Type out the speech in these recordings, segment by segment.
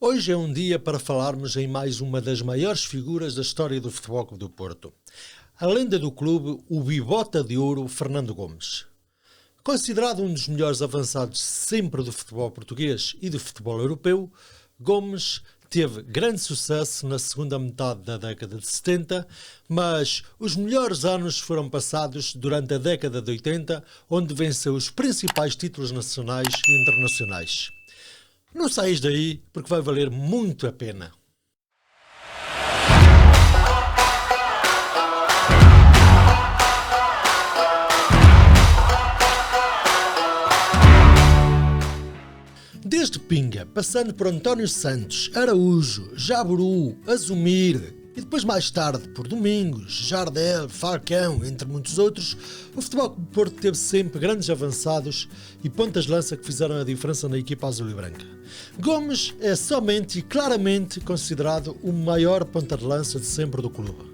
Hoje é um dia para falarmos em mais uma das maiores figuras da história do Futebol Clube do Porto. A lenda do clube, o bibota de ouro Fernando Gomes. Considerado um dos melhores avançados sempre do futebol português e do futebol europeu, Gomes teve grande sucesso na segunda metade da década de 70, mas os melhores anos foram passados durante a década de 80, onde venceu os principais títulos nacionais e internacionais. Não saias daí porque vai valer muito a pena. Desde Pinga, passando por António Santos, Araújo, Jaburu, Azumir e depois mais tarde por Domingos, Jardel, Falcão, entre muitos outros, o Futebol Clube do Porto teve sempre grandes avançados e pontas-lança que fizeram a diferença na equipa azul e branca. Gomes é somente e claramente considerado o maior ponta-de-lança de sempre do clube.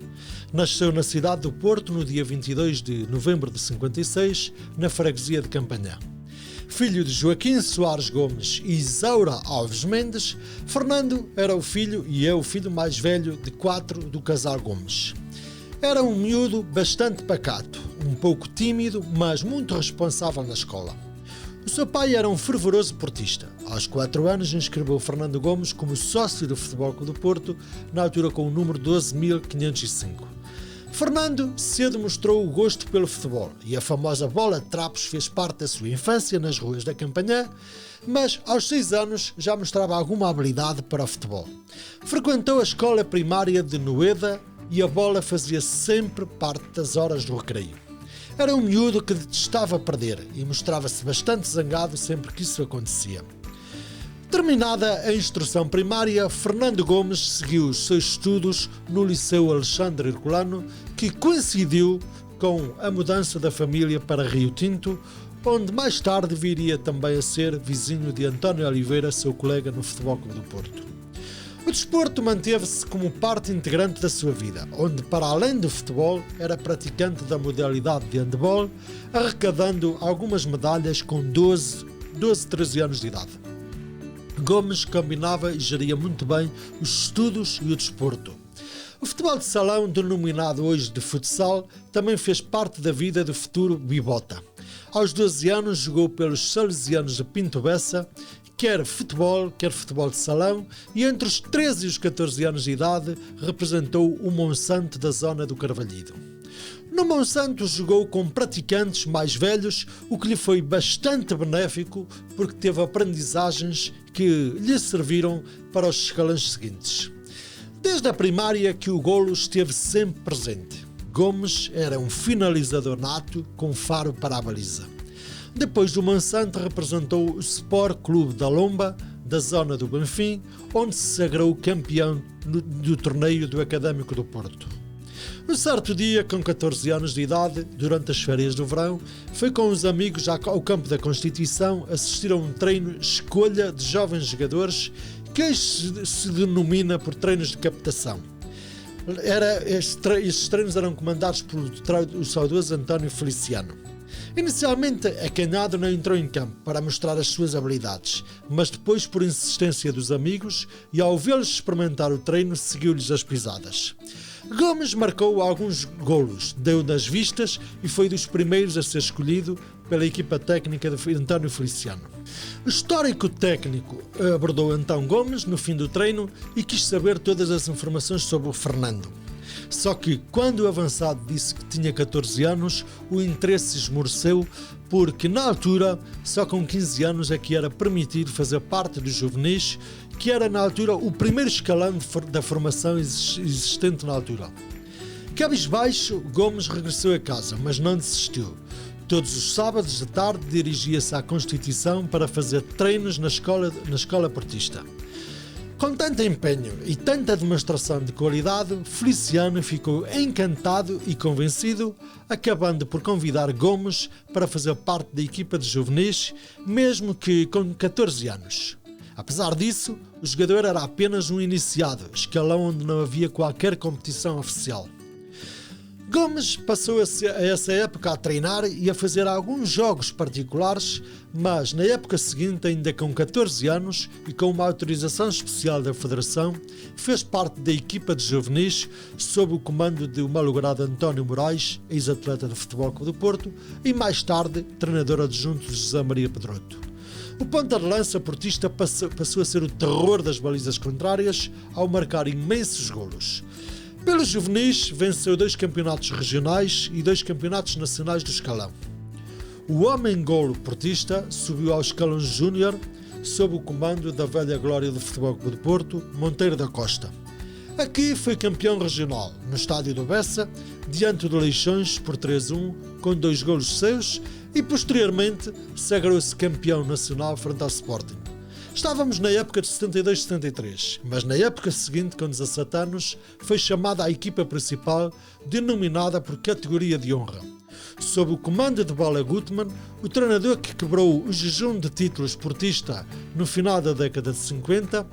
Nasceu na cidade do Porto no dia 22 de novembro de 56, na freguesia de Campanhã. Filho de Joaquim Soares Gomes e Isaura Alves Mendes, Fernando era o filho e é o filho mais velho de 4 do casal Gomes. Era um miúdo bastante pacato, um pouco tímido, mas muito responsável na escola. O seu pai era um fervoroso portista. Aos 4 anos inscreveu Fernando Gomes como sócio do Futebol Clube do Porto, na altura com o número 12.505. Fernando cedo mostrou o gosto pelo futebol e a famosa bola de trapos fez parte da sua infância nas ruas da Campanhã, mas aos 6 anos já mostrava alguma habilidade para o futebol. Frequentou a escola primária de Noeda e a bola fazia sempre parte das horas do recreio. Era um miúdo que detestava perder e mostrava-se bastante zangado sempre que isso acontecia. Terminada a instrução primária, Fernando Gomes seguiu os seus estudos no Liceu Alexandre Herculano, que coincidiu com a mudança da família para Rio Tinto, onde mais tarde viria também a ser vizinho de António Oliveira, seu colega no Futebol Clube do Porto. O desporto manteve-se como parte integrante da sua vida, onde, para além do futebol, era praticante da modalidade de handball, arrecadando algumas medalhas com 13 anos de idade. Gomes combinava e geria muito bem os estudos e o desporto. O futebol de salão, denominado hoje de futsal, também fez parte da vida do futuro bibota. Aos 12 anos jogou pelos Salesianos de Pinto Bessa, quer futebol de salão, e entre os 13 e os 14 anos de idade representou o Monsanto da zona do Carvalhido. No Monsanto jogou com praticantes mais velhos, o que lhe foi bastante benéfico porque teve aprendizagens que lhe serviram para os escalões seguintes. Desde a primária que o golo esteve sempre presente. Gomes era um finalizador nato com faro para a baliza. Depois do Monsanto representou o Sport Clube da Lomba, da zona do Benfim, onde se sagrou campeão do torneio do Académico do Porto. Um certo dia, com 14 anos de idade, durante as férias do verão, foi com os amigos ao campo da Constituição assistir a um treino escolha de jovens jogadores que se denomina por treinos de captação. Estes treinos eram comandados pelo saudoso António Feliciano. Inicialmente, Acanhado não entrou em campo para mostrar as suas habilidades, mas depois, por insistência dos amigos e ao vê-los experimentar o treino, seguiu-lhes as pisadas. Gomes marcou alguns golos, deu nas vistas e foi dos primeiros a ser escolhido pela equipa técnica de António Feliciano. O histórico técnico abordou então Gomes no fim do treino e quis saber todas as informações sobre o Fernando. Só que, quando o avançado disse que tinha 14 anos, o interesse esmoreceu porque, na altura, só com 15 anos é que era permitido fazer parte dos juvenis, que era, na altura, o primeiro escalão da formação existente na altura. Cabisbaixo, Gomes regressou a casa, mas não desistiu. Todos os sábados de tarde dirigia-se à Constituição para fazer treinos na escola portista. Com tanto empenho e tanta demonstração de qualidade, Feliciano ficou encantado e convencido, acabando por convidar Gomes para fazer parte da equipa de juvenis, mesmo que com 14 anos. Apesar disso, o jogador era apenas um iniciado, escalão onde não havia qualquer competição oficial. Gomes passou a essa época a treinar e a fazer alguns jogos particulares, mas na época seguinte, ainda com 14 anos e com uma autorização especial da Federação, fez parte da equipa de juvenis sob o comando do malogrado António Moraes, ex-atleta do Futebol Clube do Porto e mais tarde treinador adjunto de José Maria Pedroto. O ponta de lança portista passou a ser o terror das balizas contrárias ao marcar imensos golos. Pelos juvenis, venceu 2 campeonatos regionais e 2 campeonatos nacionais do escalão. O homem-golo portista subiu ao escalão júnior sob o comando da velha glória do Futebol Clube do Porto, Monteiro da Costa. Aqui foi campeão regional, no estádio do Bessa, diante do Leixões por 3-1, com 2 golos seus, e posteriormente sagrou-se campeão nacional frente ao Sporting. Estávamos na época de 72-73, mas na época seguinte, com 17 anos, foi chamada à equipa principal, denominada por categoria de honra. Sob o comando de Bala Gutmann, o treinador que quebrou o jejum de títulos portista no final da década de 50,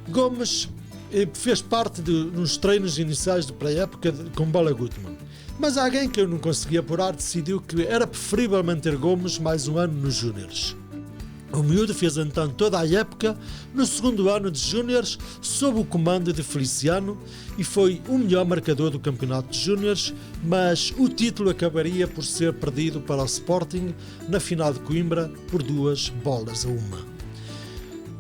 Gomes fez parte nos treinos iniciais de pré-época com Bala Gutmann. Mas alguém que eu não conseguia apurar decidiu que era preferível manter Gomes mais um ano nos júniores. O miúdo fez então toda a época no segundo ano de júniores sob o comando de Feliciano e foi o melhor marcador do campeonato de júniores, mas o título acabaria por ser perdido para o Sporting na final de Coimbra por 2-1.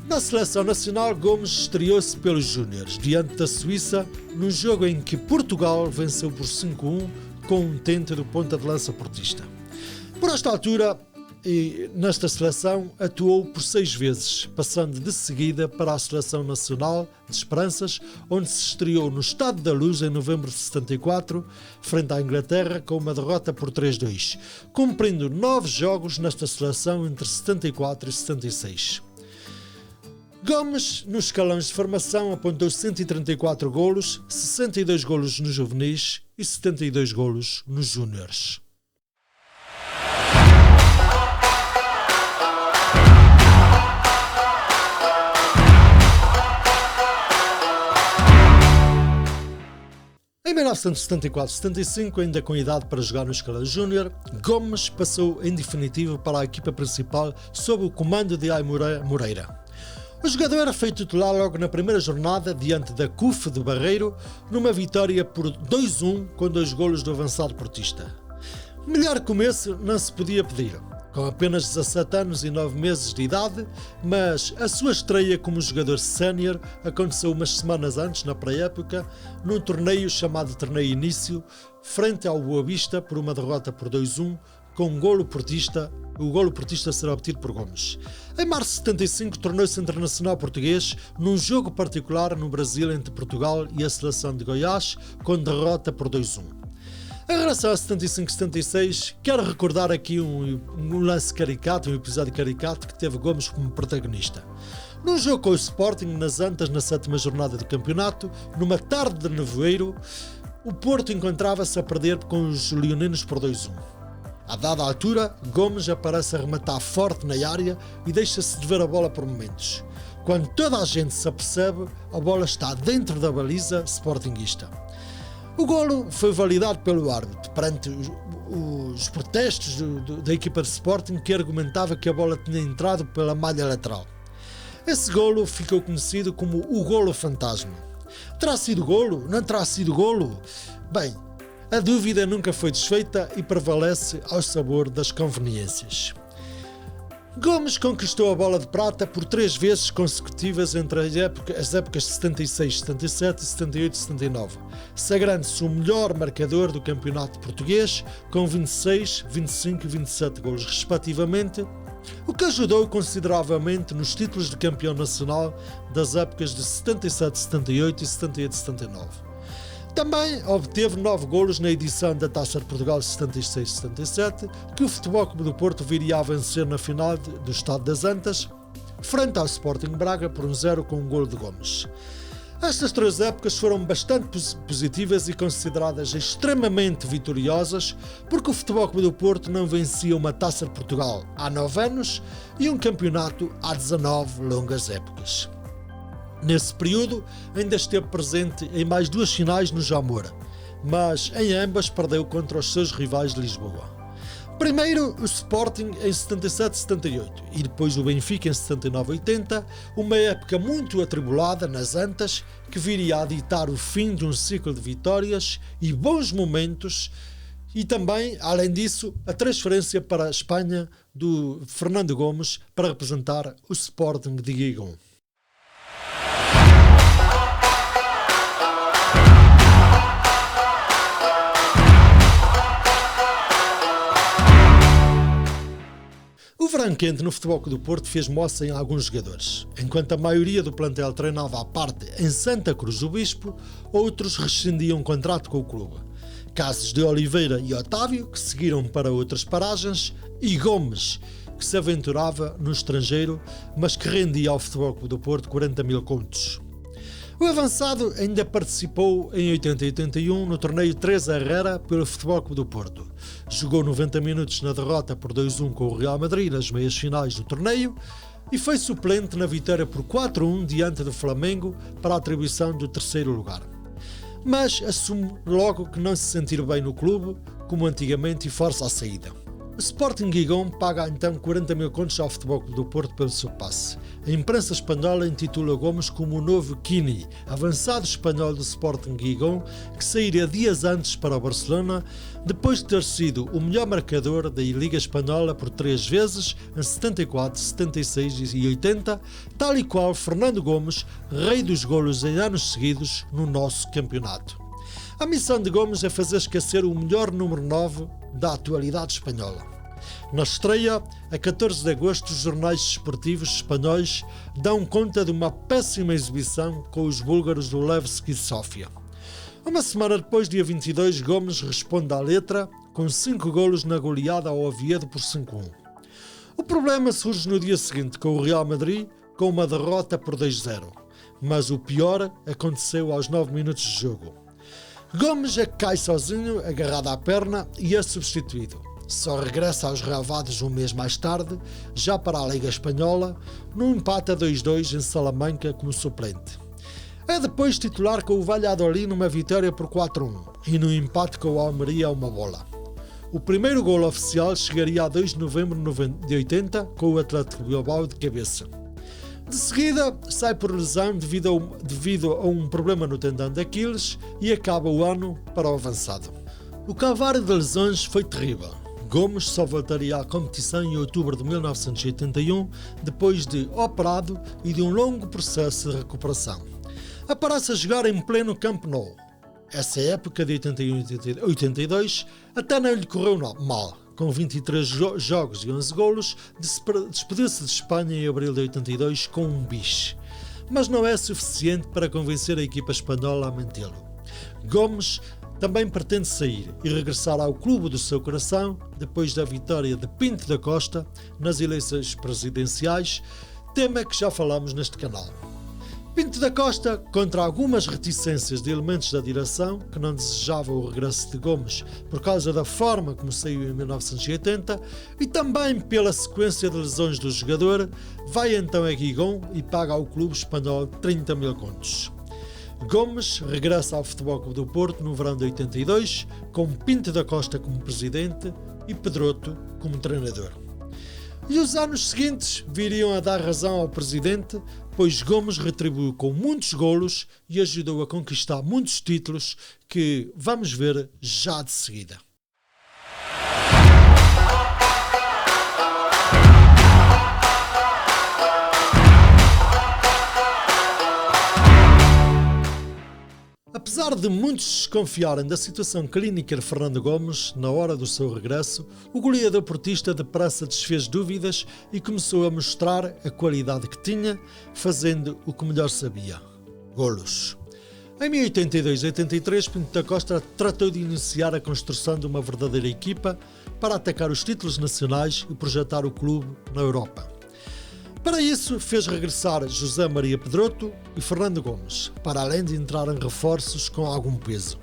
Na seleção nacional, Gomes estreou-se pelos júniores diante da Suíça num jogo em que Portugal venceu por 5-1 com um tente do ponta de lança portista. Por esta altura, e nesta seleção atuou por 6 vezes, passando de seguida para a Seleção Nacional de Esperanças, onde se estreou no Estádio da Luz em novembro de 74, frente à Inglaterra, com uma derrota por 3-2, cumprindo 9 jogos nesta seleção entre 74 e 76. Gomes, nos escalões de formação, apontou 134 golos, 62 golos nos juvenis e 72 golos nos júniores. Em 1974-75, ainda com idade para jogar no escalão júnior, Gomes passou em definitivo para a equipa principal sob o comando de Moreira. O jogador era feito titular logo na primeira jornada diante da CUF do Barreiro, numa vitória por 2-1 com 2 golos do avançado portista. Melhor começo não se podia pedir, com apenas 17 anos e 9 meses de idade, mas a sua estreia como jogador sénior aconteceu umas semanas antes, na pré-época, num torneio chamado Torneio Início, frente ao Boa Vista por uma derrota por 2-1, com um golo portista. O golo portista será obtido por Gomes. Em março de 75 tornou-se internacional português num jogo particular no Brasil entre Portugal e a seleção de Goiás, com derrota por 2-1. Em relação a 75-76, quero recordar aqui um lance caricato, um episódio caricato que teve Gomes como protagonista. Num jogo com o Sporting nas Antas, na 7ª jornada do campeonato, numa tarde de nevoeiro, o Porto encontrava-se a perder com os leoninos por 2-1. A dada altura, Gomes aparece a rematar forte na área e deixa-se de ver a bola por momentos. Quando toda a gente se apercebe, a bola está dentro da baliza sportinguista. O golo foi validado pelo árbitro perante os protestos da equipa de Sporting, que argumentava que a bola tinha entrado pela malha lateral. Esse golo ficou conhecido como o golo fantasma. Terá sido golo? Não terá sido golo? Bem, a dúvida nunca foi desfeita e prevalece ao sabor das conveniências. Gomes conquistou a bola de prata por 3 vezes consecutivas entre as épocas de 76, 77 e 78 e 79, sagrando-se o melhor marcador do campeonato português, com 26, 25 e 27 golos respectivamente, o que ajudou consideravelmente nos títulos de campeão nacional das épocas de 77, 78 e 78, 79. Também obteve 9 golos na edição da Taça de Portugal 76-77, que o Futebol Clube do Porto viria a vencer na final do Estádio das Antas, frente ao Sporting Braga por 1-0 com um golo de Gomes. Estas 3 épocas foram bastante positivas e consideradas extremamente vitoriosas, porque o Futebol Clube do Porto não vencia uma Taça de Portugal há 9 anos e um campeonato há 19 longas épocas. Nesse período, ainda esteve presente em mais 2 finais no Jamora, mas em ambas perdeu contra os seus rivais de Lisboa. Primeiro o Sporting em 77-78 e depois o Benfica em 79-80, uma época muito atribulada nas Antas que viria a ditar o fim de um ciclo de vitórias e bons momentos, e também, além disso, a transferência para a Espanha do Fernando Gomes para representar o Sporting de Gijón. O verão quente no Futebol Clube do Porto fez moça em alguns jogadores. Enquanto a maioria do plantel treinava à parte em Santa Cruz do Bispo, outros rescindiam contrato com o clube. Casos de Oliveira e Otávio, que seguiram para outras paragens, e Gomes, que se aventurava no estrangeiro, mas que rendia ao Futebol Clube do Porto 40 mil contos. O avançado ainda participou em 80 e 81 no torneio 3 Herrera pelo Futebol Clube do Porto. Jogou 90 minutos na derrota por 2-1 com o Real Madrid nas meias finais do torneio e foi suplente na vitória por 4-1 diante do Flamengo para a atribuição do terceiro lugar. Mas assume logo que não se sentir bem no clube, como antigamente, e força a saída. O Sporting Gijón paga então 40 mil contos ao Futebol Clube do Porto pelo seu passe. A imprensa espanhola intitula Gomes como o novo Kini, avançado espanhol do Sporting Gijón, que sairia dias antes para o Barcelona, depois de ter sido o melhor marcador da Liga Espanhola por 3 vezes, em 74, 76 e 80, tal e qual Fernando Gomes, rei dos golos em anos seguidos no nosso campeonato. A missão de Gomes é fazer esquecer o melhor número 9 da atualidade espanhola. Na estreia, a 14 de agosto, os jornais desportivos espanhóis dão conta de uma péssima exibição com os búlgaros do Levski Sofia. Uma semana depois, dia 22, Gomes responde à letra com 5 golos na goleada ao Oviedo por 5-1. O problema surge no dia seguinte com o Real Madrid, com uma derrota por 2-0. Mas o pior aconteceu aos 9 minutos de jogo. Gomes é que cai sozinho, agarrado à perna, e é substituído. Só regressa aos relvados um mês mais tarde, já para a Liga Espanhola, num empate a 2-2 em Salamanca como suplente. É depois titular com o Valladolid numa vitória por 4-1 e num empate com o Almeria a uma bola. O primeiro golo oficial chegaria a 2 de novembro de 80 com o Atlético Bilbao de cabeça. De seguida, sai por lesão devido a um problema no tendão de Aquiles e acaba o ano para o avançado. O calvário de lesões foi terrível. Gomes só voltaria à competição em outubro de 1981, depois de operado e de um longo processo de recuperação. Aparece a jogar em pleno Camp Nou. Essa época de 81 e 82 até não lhe correu mal. Com 23 jogos e 11 golos, despediu-se de Espanha em abril de 82 com um bis. Mas não é suficiente para convencer a equipa espanhola a mantê-lo. Gomes também pretende sair e regressar ao clube do seu coração depois da vitória de Pinto da Costa nas eleições presidenciais, tema que já falamos neste canal. Pinto da Costa, contra algumas reticências de elementos da direção que não desejavam o regresso de Gomes por causa da forma como saiu em 1980 e também pela sequência de lesões do jogador, vai então a Gijón e paga ao clube espanhol 30 mil contos. Gomes regressa ao Futebol Clube do Porto no verão de 82, com Pinto da Costa como presidente e Pedroto como treinador. E os anos seguintes viriam a dar razão ao presidente, pois Gomes retribuiu com muitos golos e ajudou a conquistar muitos títulos que vamos ver já de seguida. Apesar de muitos desconfiarem da situação clínica de Fernando Gomes na hora do seu regresso, o goleador portista depressa desfez dúvidas e começou a mostrar a qualidade que tinha, fazendo o que melhor sabia: golos. Em 1982 e 83, Pinto da Costa tratou de iniciar a construção de uma verdadeira equipa para atacar os títulos nacionais e projetar o clube na Europa. Para isso, fez regressar José Maria Pedroto e Fernando Gomes, para além de entrarem reforços com algum peso.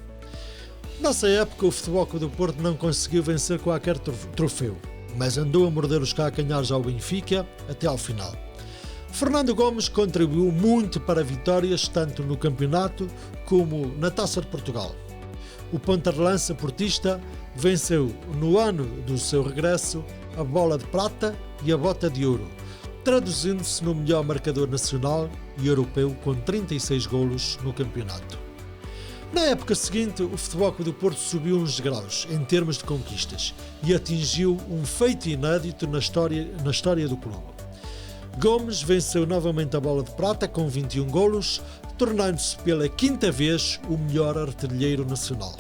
Nessa época, o Futebol Clube do Porto não conseguiu vencer qualquer troféu, mas andou a morder os calcanhares ao Benfica até ao final. Fernando Gomes contribuiu muito para vitórias tanto no campeonato como na Taça de Portugal. O ponta de lança portista venceu, no ano do seu regresso, a bola de prata e a bota de ouro, traduzindo-se no melhor marcador nacional e europeu com 36 golos no campeonato. Na época seguinte, o Futebol Clube do Porto subiu uns degraus em termos de conquistas e atingiu um feito inédito na história do clube. Gomes venceu novamente a bola de prata com 21 golos, tornando-se pela quinta vez o melhor artilheiro nacional.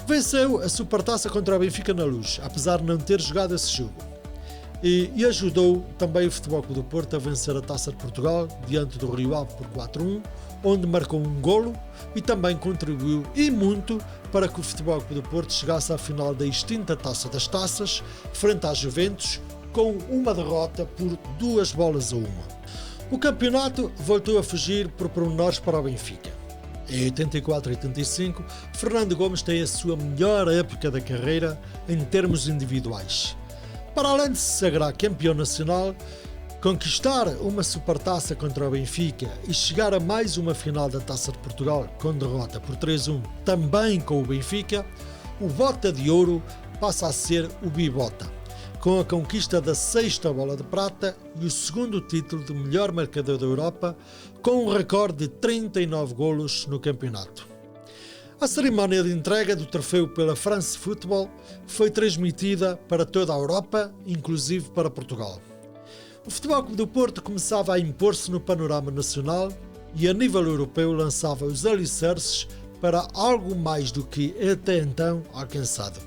Venceu a Supertaça contra o Benfica na Luz, apesar de não ter jogado esse jogo. E ajudou também o Futebol Clube do Porto a vencer a Taça de Portugal diante do Rio Ave por 4-1, onde marcou um golo e também contribuiu e muito para que o Futebol Clube do Porto chegasse à final da extinta Taça das Taças, frente à Juventus, com uma derrota por 2-1. O campeonato voltou a fugir por pormenores para o Benfica. Em 84 e 85, Fernando Gomes tem a sua melhor época da carreira em termos individuais. Para além de se sagrar campeão nacional, conquistar uma Supertaça contra o Benfica e chegar a mais uma final da Taça de Portugal com derrota por 3-1 também com o Benfica, o Bota de Ouro passa a ser o Bibota, com a conquista da 6ª bola de prata e o segundo título de melhor marcador da Europa, com um recorde de 39 golos no campeonato. A cerimónia de entrega do troféu pela France Football foi transmitida para toda a Europa, inclusive para Portugal. O Futebol Clube do Porto começava a impor-se no panorama nacional e a nível europeu lançava os alicerces para algo mais do que até então alcançado.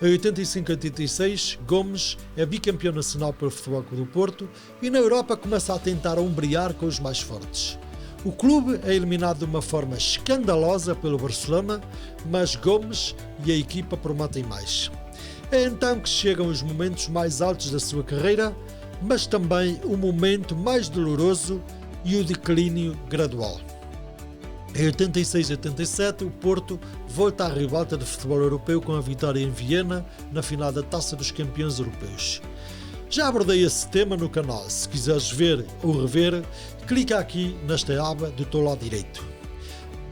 Em 85-86, Gomes é bicampeão nacional pelo Futebol Clube do Porto e na Europa começa a tentar ombrear com os mais fortes. O clube é eliminado de uma forma escandalosa pelo Barcelona, mas Gomes e a equipa prometem mais. É então que chegam os momentos mais altos da sua carreira, mas também o momento mais doloroso e o declínio gradual. Em 86-87, o Porto volta à ribalta do futebol europeu com a vitória em Viena na final da Taça dos Campeões Europeus. Já abordei esse tema no canal, se quiseres ver ou rever, clica aqui nesta aba do teu lado direito.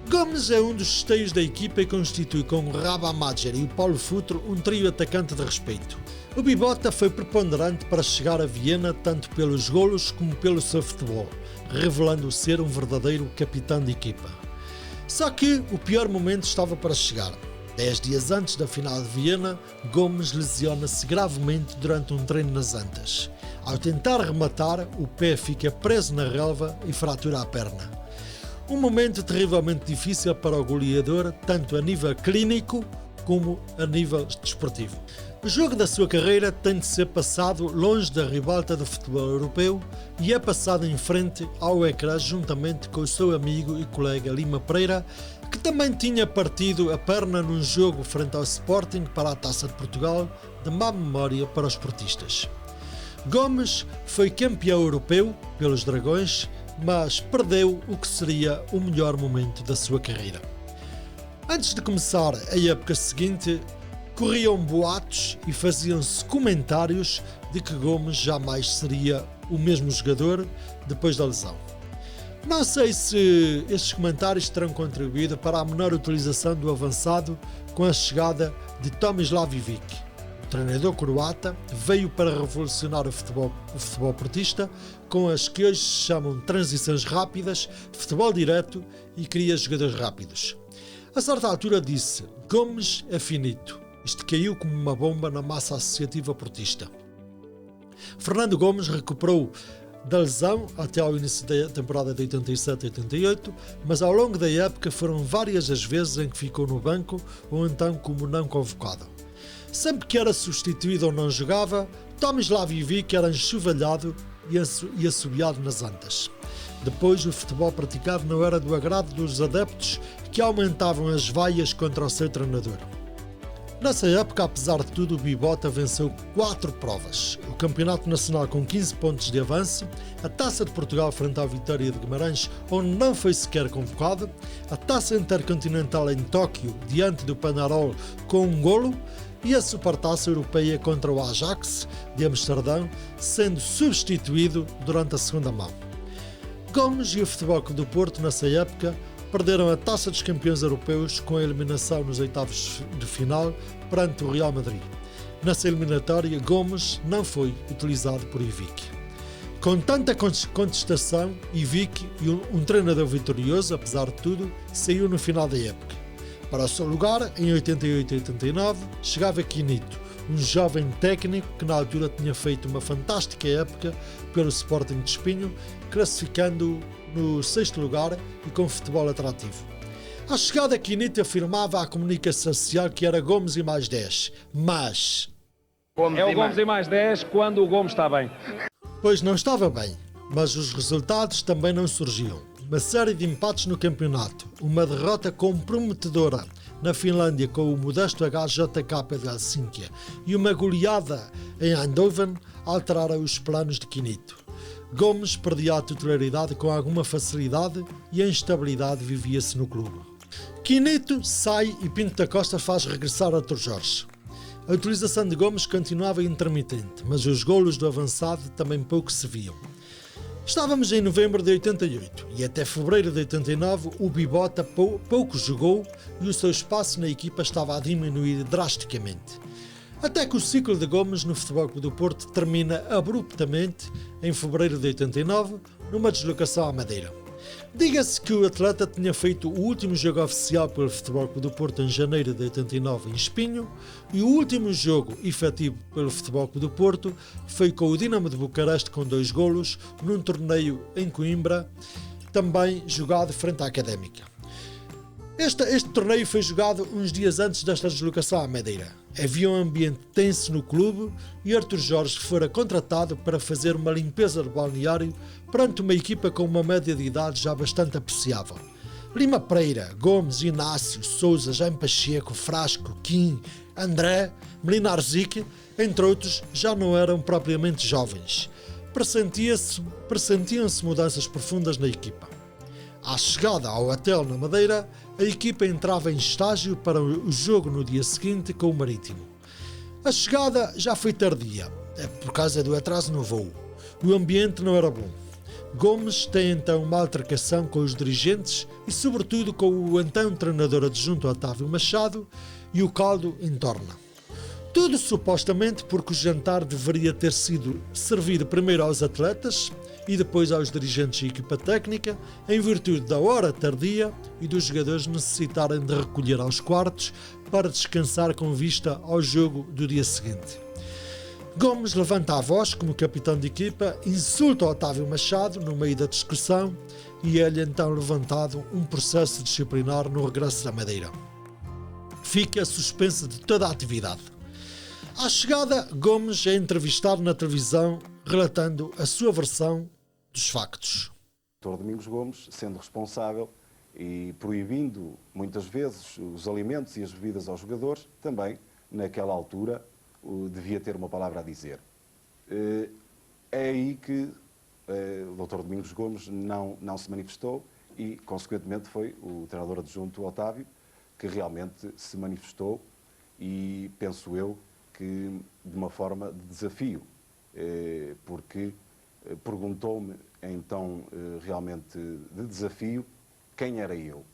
Gomes é um dos esteios da equipa e constitui com o Raba Madjer e o Paulo Futro um trio atacante de respeito. O Bibota foi preponderante para chegar a Viena tanto pelos golos como pelo seu futebol, revelando ser um verdadeiro capitão de equipa. Só que o pior momento estava para chegar. 10 dias antes da final de Viena, Gomes lesiona-se gravemente durante um treino nas Antas. Ao tentar rematar, o pé fica preso na relva e fratura a perna. Um momento terrivelmente difícil para o goleador, tanto a nível clínico como a nível desportivo. O jogo da sua carreira tem de ser passado longe da ribalta do futebol europeu e é passado em frente ao ecrã juntamente com o seu amigo e colega Lima Pereira, que também tinha partido a perna num jogo frente ao Sporting para a Taça de Portugal, de má memória para os portistas. Gomes foi campeão europeu pelos Dragões, mas perdeu o que seria o melhor momento da sua carreira. Antes de começar a época seguinte, corriam boatos e faziam-se comentários de que Gomes jamais seria o mesmo jogador depois da lesão. Não sei se estes comentários terão contribuído para a menor utilização do avançado com a chegada de Tomislav Ivic. O treinador croata veio para revolucionar o futebol portista com as que hoje se chamam transições rápidas, futebol direto e cria jogadores rápidos. A certa altura disse: Gomes é finito. Isto caiu como uma bomba na massa associativa portista. Fernando Gomes recuperou da lesão até ao início da temporada de 87-88, mas ao longo da época foram várias as vezes em que ficou no banco ou então como não convocado. Sempre que era substituído ou não jogava, Tomislav Ivic era enxovalhado e assobiado nas Antas. Depois, o futebol praticado não era do agrado dos adeptos, que aumentavam as vaias contra o seu treinador. Nessa época, apesar de tudo, o Bibota venceu 4 provas. O Campeonato Nacional com 15 pontos de avanço, a Taça de Portugal frente à Vitória de Guimarães, onde não foi sequer convocado, a Taça Intercontinental em Tóquio, diante do Penarol, com um golo, e a Supertaça Europeia contra o Ajax de Amsterdão, sendo substituído durante a segunda mão. Gomes e o Futebol Clube do Porto, nessa época, perderam a Taça dos Campeões Europeus com a eliminação nos oitavos de final perante o Real Madrid. Nessa eliminatória, Gomes não foi utilizado por Ivic. Com tanta contestação, Ivic, um treinador vitorioso, apesar de tudo, saiu no final da época. Para o seu lugar, em 88 e 89, chegava Quinito, um jovem técnico que na altura tinha feito uma fantástica época pelo Sporting de Espinho, classificando-o no 6º lugar e com futebol atrativo. À chegada, Quinito afirmava à comunicação social que era Gomes e mais 10, mas... É o Gomes e mais 10 quando o Gomes está bem. Pois não estava bem, mas os resultados também não surgiam. Uma série de empates no campeonato, uma derrota comprometedora na Finlândia com o modesto HJK de Helsínquia e uma goleada em Eindhoven alteraram os planos de Quinito. Gomes perdia a titularidade com alguma facilidade e a instabilidade vivia-se no clube. Quinito sai e Pinto da Costa faz regressar Artur Jorge. A utilização de Gomes continuava intermitente, mas os golos do avançado também pouco se viam. Estávamos em novembro de 88 e até fevereiro de 89 o Bibota pouco jogou e o seu espaço na equipa estava a diminuir drasticamente. Até que o ciclo de Gomes no Futebol Clube do Porto termina abruptamente em fevereiro de 89 numa deslocação à Madeira. Diga-se que o atleta tinha feito o último jogo oficial pelo Futebol Clube do Porto em janeiro de 89 em Espinho e o último jogo efetivo pelo Futebol Clube do Porto foi com o Dinamo de Bucareste com 2 golos num torneio em Coimbra, também jogado frente à Académica. Este torneio foi jogado uns dias antes desta deslocação à Madeira. Havia um ambiente tenso no clube e Artur Jorge fora contratado para fazer uma limpeza de balneário perante uma equipa com uma média de idade já bastante apreciável. Lima Pereira, Gomes, Inácio, Sousa, Jaime Pacheco, Frasco, Kim, André, Melina Arzique, entre outros, já não eram propriamente jovens. Pressentiam-se mudanças profundas na equipa. À chegada ao hotel na Madeira, a equipa entrava em estágio para o jogo no dia seguinte com o Marítimo. A chegada já foi tardia, por causa do atraso no voo. O ambiente não era bom. Gomes tem então uma altercação com os dirigentes e sobretudo com o então treinador adjunto Otávio Machado e o caldo entorna. Tudo supostamente porque o jantar deveria ter sido servido primeiro aos atletas e depois aos dirigentes e equipa técnica, em virtude da hora tardia e dos jogadores necessitarem de recolher aos quartos para descansar com vista ao jogo do dia seguinte. Gomes levanta a voz como capitão de equipa, insulta Otávio Machado no meio da discussão e é-lhe então levantado um processo disciplinar no regresso da Madeira. Fica suspensa de toda a atividade. À chegada, Gomes é entrevistado na televisão relatando a sua versão dos factos. O Dr. Domingos Gomes, sendo responsável e proibindo muitas vezes os alimentos e as bebidas aos jogadores, também, naquela altura, devia ter uma palavra a dizer. É aí que o Dr. Domingos Gomes não se manifestou e, consequentemente, foi o treinador adjunto Otávio que realmente se manifestou e, penso eu, que de uma forma de desafio, porque perguntou-me então realmente de desafio quem era eu.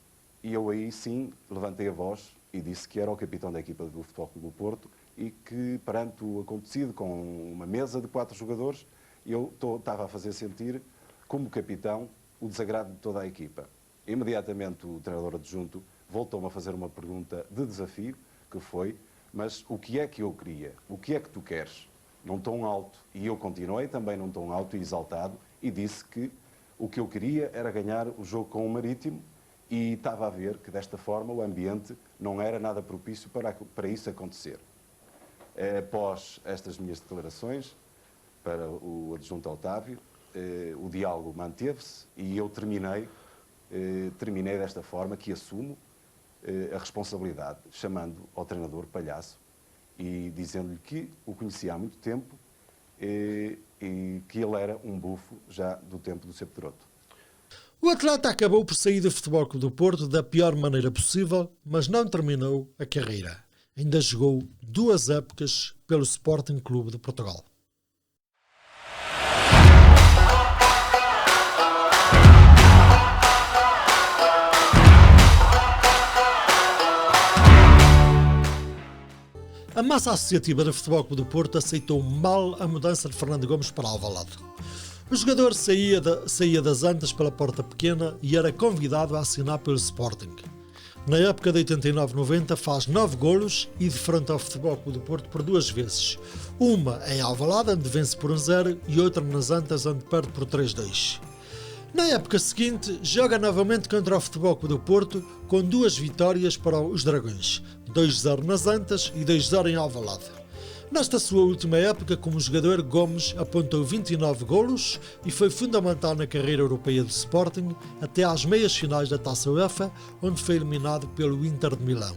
E eu aí sim levantei a voz e disse que era o capitão da equipa do Futebol Clube do Porto e que perante o acontecido com uma mesa de 4 jogadores, eu estava a fazer sentir como capitão o desagrado de toda a equipa. Imediatamente o treinador adjunto voltou-me a fazer uma pergunta de desafio, que foi: mas o que é que eu queria? O que é que tu queres? Num tom alto. E eu continuei também num tom alto e exaltado e disse que o que eu queria era ganhar o jogo com o Marítimo e estava a ver que desta forma o ambiente não era nada propício para isso acontecer. Após estas minhas declarações para o adjunto Otávio, o diálogo manteve-se e eu terminei desta forma, que assumo a responsabilidade, chamando ao treinador palhaço e dizendo-lhe que o conhecia há muito tempo e que ele era um bufo já do tempo do Cepteroto. O atleta acabou por sair do Futebol Clube do Porto da pior maneira possível, mas não terminou a carreira. Ainda jogou 2 épocas pelo Sporting Clube de Portugal. massa associativa do Futebol Clube do Porto aceitou mal a mudança de Fernando Gomes para Alvalade. O jogador saía das Antas pela porta pequena e era convidado a assinar pelo Sporting. Na época de 89-90 faz 9 golos e defronta ao Futebol Clube do Porto por 2 vezes. Uma em Alvalade, onde vence por 1-0, e outra nas Antas, onde perde por 3-2. Na época seguinte, joga novamente contra o Futebol Clube do Porto, com 2 vitórias para os Dragões, 2-0 nas Antas e 2-0 em Alvalade. Nesta sua última época como jogador, Gomes apontou 29 golos e foi fundamental na carreira europeia do Sporting até às meias finais da Taça UEFA, onde foi eliminado pelo Inter de Milão.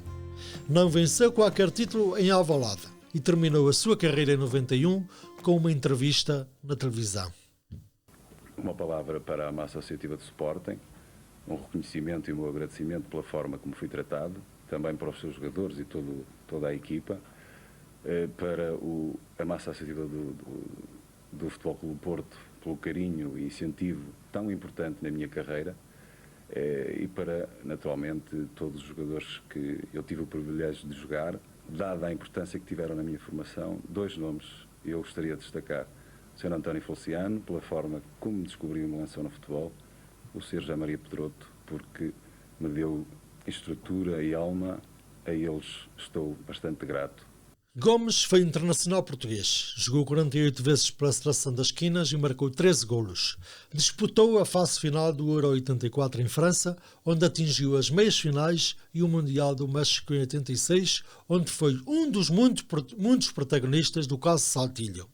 Não venceu qualquer título em Alvalade e terminou a sua carreira em 91 com uma entrevista na televisão. Uma palavra para a massa associativa do Sporting, um reconhecimento e um agradecimento pela forma como fui tratado, também para os seus jogadores e toda a equipa, para a massa associativa do Futebol Clube do Porto, pelo carinho e incentivo tão importante na minha carreira, e para, naturalmente, todos os jogadores que eu tive o privilégio de jogar, dada a importância que tiveram na minha formação. 2 nomes eu gostaria de destacar: o Sr. António Feliciano, pela forma como me descobriu e me lançou no futebol; o Sr. José Maria Pedroto, porque me deu estrutura e alma. A eles estou bastante grato. Gomes foi internacional português, jogou 48 vezes pela Seleção das Quinas e marcou 13 golos. Disputou a fase final do Euro 84 em França, onde atingiu as meias finais, e o Mundial do México em 86, onde foi um dos muitos protagonistas do caso Saltillo.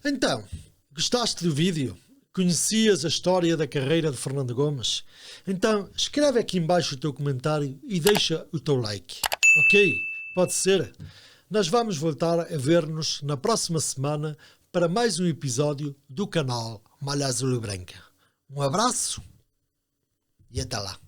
Então, gostaste do vídeo? Conhecias a história da carreira de Fernando Gomes? Então, escreve aqui embaixo o teu comentário e deixa o teu like. Ok? Pode ser? Nós vamos voltar a ver-nos na próxima semana para mais um episódio do canal Malha Azul e Branca. Um abraço e até lá.